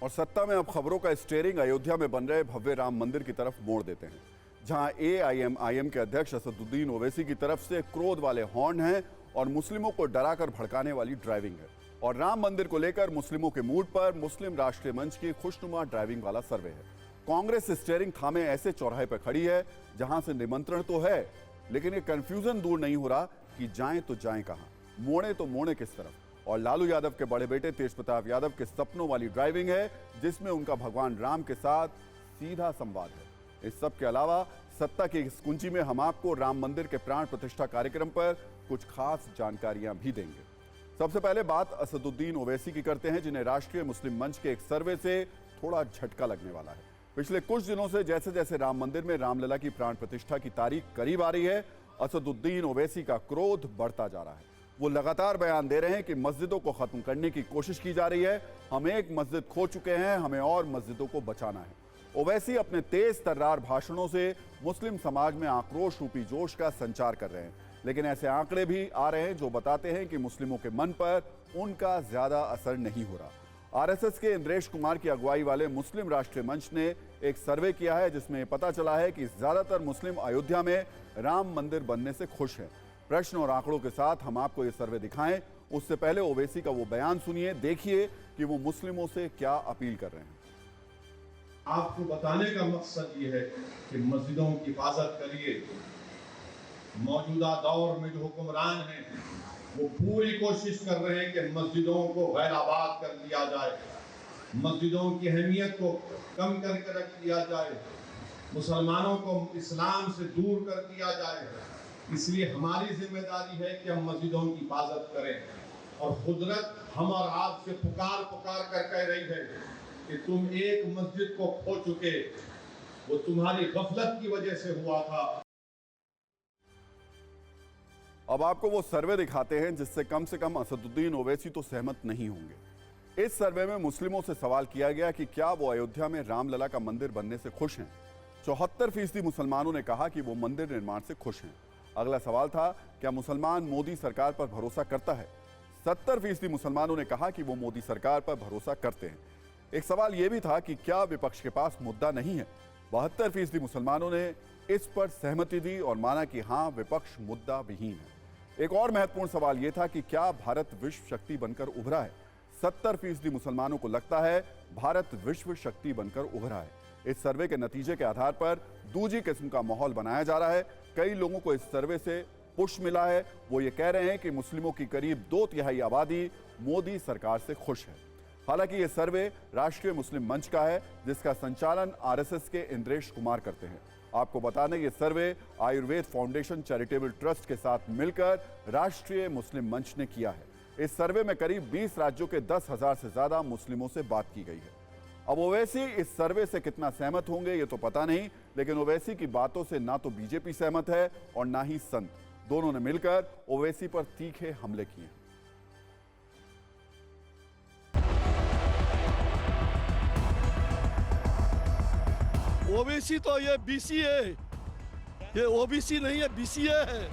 और सत्ता में अब खबरों का स्टीयरिंग अयोध्या में बन रहे भव्य राम मंदिर की तरफ मोड़ देते हैं, जहां AIMIM के अध्यक्ष असदुद्दीन ओवैसी की तरफ से क्रोध वाले हॉर्न हैं और मुस्लिमों को डराकर भड़काने वाली ड्राइविंग है। और राम मंदिर को लेकर मुस्लिमों के मूड पर मुस्लिम राष्ट्रीय मंच की खुशनुमा ड्राइविंग वाला सर्वे है। कांग्रेस स्टीयरिंग थामे ऐसे चौराहे पर खड़ी है जहां से निमंत्रण तो है, लेकिन ये कंफ्यूजन दूर नहीं हो रहा कि जाएं तो जाएं कहां, मोड़े तो मोड़े किस तरफ। और लालू यादव के बड़े बेटे तेज प्रताप यादव के सपनों वाली ड्राइविंग है, जिसमें उनका भगवान राम के साथ सीधा संवाद है। इस सब के अलावा सत्ता की इस कुंजी में हम आपको राम मंदिर के प्राण प्रतिष्ठा कार्यक्रम पर कुछ खास जानकारियां भी देंगे। सबसे पहले बात असदुद्दीन ओवैसी की करते हैं, जिन्हें राष्ट्रीय मुस्लिम मंच के एक सर्वे से थोड़ा झटका लगने वाला है। पिछले कुछ दिनों से जैसे जैसे राम मंदिर में रामलला की प्राण प्रतिष्ठा की तारीख करीब आ रही है, असदुद्दीन ओवैसी का क्रोध बढ़ता जा रहा है। वो लगातार बयान दे रहे हैं कि मस्जिदों को खत्म करने की कोशिश की जा रही है, हम एक मस्जिद खो चुके हैं, हमें और मस्जिदों को बचाना है। ओवैसी अपने तेज तर्रार भाषणों से मुस्लिम समाज में आक्रोश रूपी जोश का संचार कर रहे हैं, लेकिन ऐसे आंकड़े भी आ रहे हैं जो बताते हैं कि मुस्लिमों के मन पर उनका ज्यादा असर नहीं हो रहा। RSS के इंद्रेश कुमार की अगुवाई वाले मुस्लिम राष्ट्रीय मंच ने एक सर्वे किया है, जिसमें पता चला है कि ज्यादातर मुस्लिम अयोध्या में राम मंदिर बनने से खुश हैं। प्रश्न और आंकड़ों के साथ हम आपको ये सर्वे दिखाएं, उससे पहले ओवैसी का वो बयान सुनिए, देखिए कि वो मुस्लिमों से क्या अपील कर रहे हैं। आपको बताने का मकसद ये है कि मस्जिदों की हिफाजत करिए। मौजूदा दौर में जो हुक्मरान हैं वो पूरी कोशिश कर रहे हैं कि मस्जिदों को गैर-आबाद कर दिया जाए, मस्जिदों की अहमियत को कम करके रख दिया जाए, मुसलमानों को इस्लाम से दूर कर दिया जाए। इसलिए हमारी जिम्मेदारी है कि हम मस्जिदों की हिफाजत करें। और कुदरत हम और आप से पुकार पुकार कर कह रही है कि तुम एक मस्जिद को खो चुके, वो तुम्हारी गफलत की वजह से हुआ था। अब आपको वो सर्वे दिखाते हैं जिससे कम से कम असदुद्दीन ओवैसी तो सहमत नहीं होंगे। इस सर्वे में मुस्लिमों से सवाल किया गया कि क्या वो अयोध्या में रामलला का मंदिर बनने से खुश हैं। 74% मुसलमानों ने कहा कि वो मंदिर निर्माण से खुश हैं। अगला सवाल था, क्या मुसलमान मोदी सरकार पर भरोसा करता है। 70% मुसलमानों ने कहा कि वो मोदी सरकार पर भरोसा करते हैं। एक सवाल यह भी था कि क्या विपक्ष के पास मुद्दा नहीं है। 72% मुसलमानों ने इस पर सहमति दी और माना कि हां, विपक्ष मुद्दा विहीन है। एक और महत्वपूर्ण सवाल यह था कि क्या भारत विश्व शक्ति बनकर उभरा है। 70% मुसलमानों को लगता है भारत विश्व शक्ति बनकर उभरा है। इस सर्वे के नतीजे के आधार पर दूसरी किस्म का माहौल बनाया जा रहा है। कई लोगों को इस सर्वे से पुश मिला है। वो ये कह रहे हैं कि मुस्लिमों की करीब 2/3 आबादी मोदी सरकार से खुश है। हालांकि ये सर्वे राष्ट्रीय मुस्लिम मंच का है, जिसका संचालन RSS के इंद्रेश कुमार करते हैं। आपको बता दें, ये सर्वे आयुर्वेद फाउंडेशन चैरिटेबल ट्रस्ट के साथ मिलकर राष्ट्रीय मुस्लिम मंच ने किया है। इस सर्वे में करीब 20 राज्यों के 10,000 से ज्यादा मुस्लिमों से बात की गई है। अब ओवैसी इस सर्वे से कितना सहमत होंगे ये तो पता नहीं, लेकिन ओवैसी की बातों से ना तो बीजेपी सहमत है और ना ही संत। दोनों ने मिलकर ओवैसी पर तीखे हमले किए। ओबीसी तो ये BC है, ये OBC नहीं है, BCA है।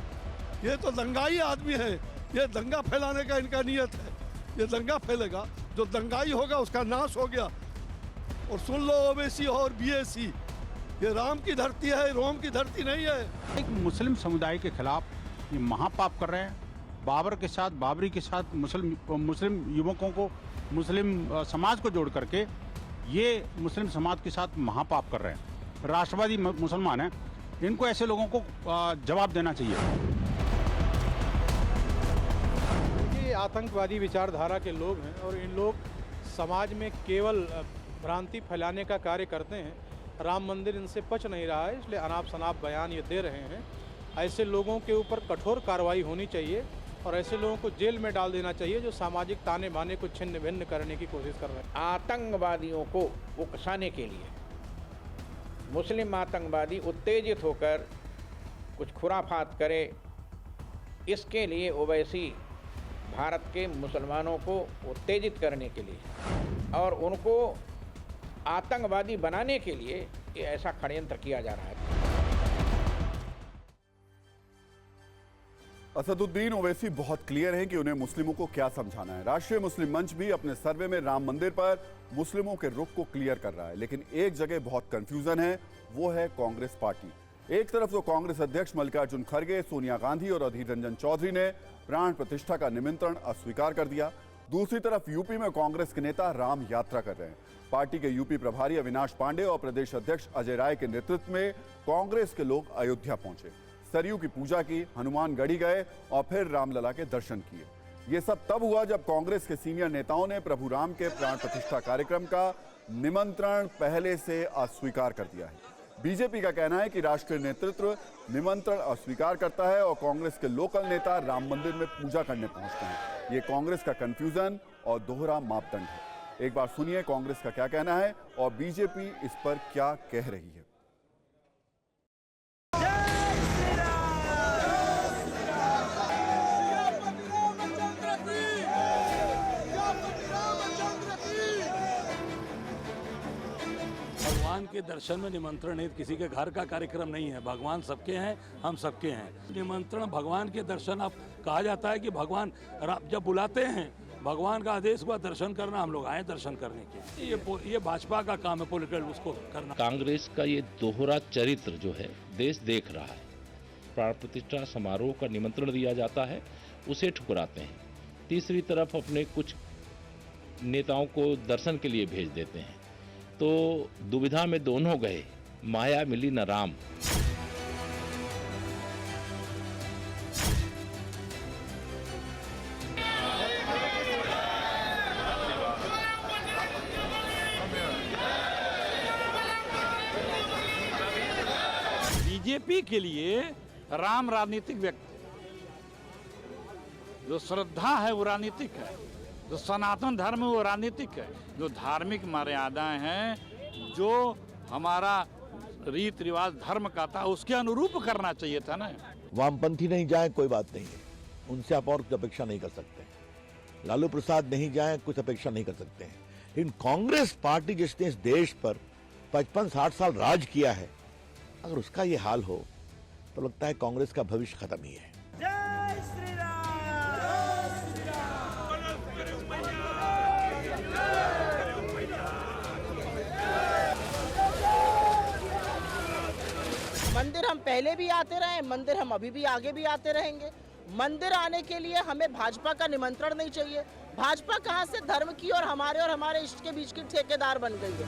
ये तो दंगाई आदमी है, ये दंगा फैलाने का इनका नियत है। ये दंगा फैलेगा, जो दंगाई होगा उसका नाश हो गया। और सुन लो, OBC और BAC, ये राम की धरती है, रोम की धरती नहीं है। एक मुस्लिम समुदाय के खिलाफ ये महापाप कर रहे हैं। बाबर के साथ, बाबरी के साथ मुस्लिम युवकों को, मुस्लिम समाज को जोड़ करके ये मुस्लिम समाज के साथ महापाप कर रहे हैं। राष्ट्रवादी मुसलमान हैं, इनको ऐसे लोगों को जवाब देना चाहिए। ये आतंकवादी विचारधारा के लोग हैं और इन लोग समाज में केवल भ्रांति फैलाने का कार्य करते हैं। राम मंदिर इनसे पच नहीं रहा है, इसलिए अनाप शनाप बयान ये दे रहे हैं। ऐसे लोगों के ऊपर कठोर कार्रवाई होनी चाहिए और ऐसे लोगों को जेल में डाल देना चाहिए जो सामाजिक ताने बाने को छिन्न भिन्न करने की कोशिश कर रहे हैं। आतंकवादियों को उकसाने के लिए मुस्लिम आतंकवादी उत्तेजित होकर कुछ खुराफात करे, इसके लिए ओवैसी भारत के मुसलमानों को उत्तेजित करने के लिए और उनको आतंकवादी बनाने के लिए ये ऐसा षड्यंत्र किया जा रहा है। असदुद्दीन ओवैसी बहुत क्लियर हैं कि उन्हें मुस्लिमों को क्या समझाना है। राष्ट्रीय मुस्लिम मंच भी अपने सर्वे में राम मंदिर पर मुस्लिमों के रुख को क्लियर कर रहा है, लेकिन एक जगह बहुत कंफ्यूजन है, वो है कांग्रेस पार्टी। एक तरफ तो कांग्रेस अध्यक्ष मल्लिकार्जुन खड़गे, सोनिया गांधी और अधीर रंजन चौधरी ने प्राण प्रतिष्ठा का निमंत्रण अस्वीकार कर दिया। दूसरी तरफ यूपी में कांग्रेस के नेता राम यात्रा कर रहे हैं। पार्टी के यूपी प्रभारी अविनाश पांडे और प्रदेश अध्यक्ष अजय राय के नेतृत्व में कांग्रेस के लोग अयोध्या पहुंचे, सरयू की पूजा की, हनुमानगढ़ी गए और फिर रामलला के दर्शन किए। ये सब तब हुआ जब कांग्रेस के सीनियर नेताओं ने प्रभु राम के प्राण प्रतिष्ठा कार्यक्रम का निमंत्रण पहले से अस्वीकार कर दिया है। बीजेपी का कहना है कि राष्ट्रीय नेतृत्व निमंत्रण अस्वीकार करता है और कांग्रेस के लोकल नेता राम मंदिर में पूजा करने पहुंचते हैं। ये कांग्रेस का कंफ्यूजन और दोहरा मापदंड है। एक बार सुनिए कांग्रेस का क्या कहना है और बीजेपी इस पर क्या कह रही है। भगवान के दर्शन में निमंत्रण है, किसी के घर का कार्यक्रम नहीं है। भगवान सबके हैं, हम सबके हैं। निमंत्रण भगवान के दर्शन, आप कहा जाता है कि भगवान जब बुलाते हैं, भगवान का आदेश हुआ दर्शन करना, हम लोग आए दर्शन करने के। ये भाजपा का काम है, पॉलिटिकल उसको करना। कांग्रेस का ये दोहरा चरित्र जो है देश देख रहा है। प्राण प्रतिष्ठा समारोह का निमंत्रण दिया जाता है, उसे ठुकराते हैं। तीसरी तरफ अपने कुछ नेताओं को दर्शन के लिए भेज देते हैं, तो दुविधा में दोनों गए, माया मिली न राम। बीजेपी के लिए राम राजनीतिक व्यक्ति, जो श्रद्धा है वो राजनीतिक है, जो सनातन धर्म है वो राजनीतिक है, जो धार्मिक मर्यादाएं हैं, जो हमारा रीति रिवाज धर्म का था, उसके अनुरूप करना चाहिए था ना। वामपंथी नहीं जाए कोई बात नहीं है, उनसे आप और कुछ अपेक्षा नहीं कर सकते। लालू प्रसाद नहीं जाए कुछ अपेक्षा नहीं कर सकते हैं, लेकिन कांग्रेस पार्टी जिसने इस देश पर 55-60 साल राज किया है, अगर उसका ये हाल हो तो लगता है कांग्रेस का भविष्य खत्म ही है। मंदिर हम पहले भी आते रहे, मंदिर हम अभी भी आगे भी आते रहेंगे। मंदिर आने के लिए हमें भाजपा का निमंत्रण नहीं चाहिए। भाजपा कहां से धर्म की और हमारे इष्ट के बीच की ठेकेदार बन गई है।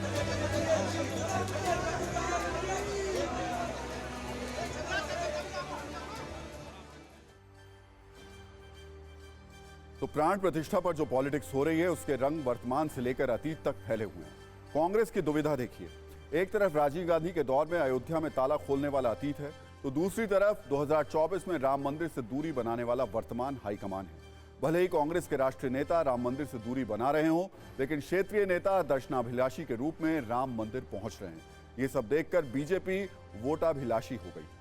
तो प्राण प्रतिष्ठा पर जो पॉलिटिक्स हो रही है उसके रंग वर्तमान से लेकर अतीत तक फैले हुए हैं। कांग्रेस की दुविधा देखिए, एक तरफ राजीव गांधी के दौर में अयोध्या में ताला खोलने वाला अतीत है, तो दूसरी तरफ 2024 में राम मंदिर से दूरी बनाने वाला वर्तमान हाईकमान है। भले ही कांग्रेस के राष्ट्रीय नेता राम मंदिर से दूरी बना रहे हों, लेकिन क्षेत्रीय नेता दर्शनाभिलाषी के रूप में राम मंदिर पहुंच रहे हैं। ये सब देखकर बीजेपी वोटाभिलाषी हो गई।